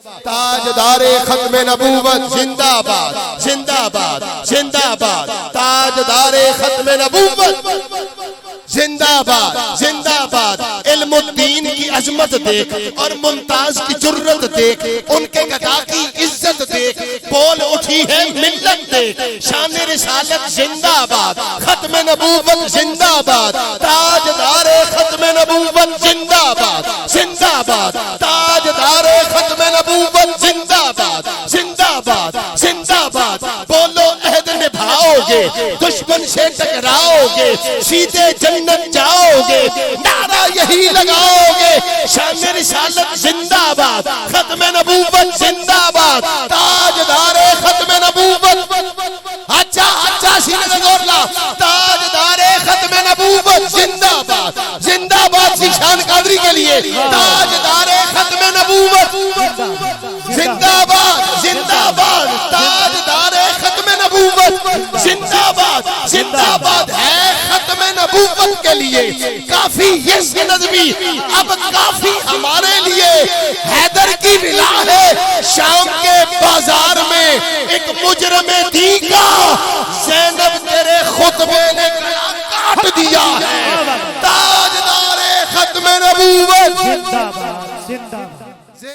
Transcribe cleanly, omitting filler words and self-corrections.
تاجدار ختم نبوت زندہ باد زندہ باد زندہ باد تاجدار ختم نبوت زندہ باد زندہ باد علم الدین کی عظمت دیکھ اور ممتاز کی جرت دیکھ ان کے گدا کی عزت دیکھ بول اٹھی ہے ملت دیکھ شان رسالت زندہ باد ختم نبوت زندہ باد تاجدار ختم نبوت زندہ باد زندہ باد تاجدار ختم نبوت زندہ باد زندہ باد زندہ باد بولو عہد نبھاؤ گے دشمن سے ٹکراؤ گے سیدھے جنت جاؤ گے نعرہ یہی لگاؤ گے شان رسالت زندہ باد ختم نبوت زندہ باد تاجدار ختم نبوت اچھا سینے زور لا تاجدار ختم نبوت زندہ باد زندہ باد ذیشان قادری کے لیے تاجدار ختم نبوت زندہ باد زندہ باد تاجدار ختم نبوت زندہ باد زندہ باد ہے ختم نبوت کے لیے کافی یہ نظمی اب کافی ہمارے لیے حیدر کی ولا ہے شام کے بازار میں ایک مجرم دی کا زینب تیرے خطبے نے کاٹ دیا ہے تاجدار ختم نبوت زندہ باد زندہ باد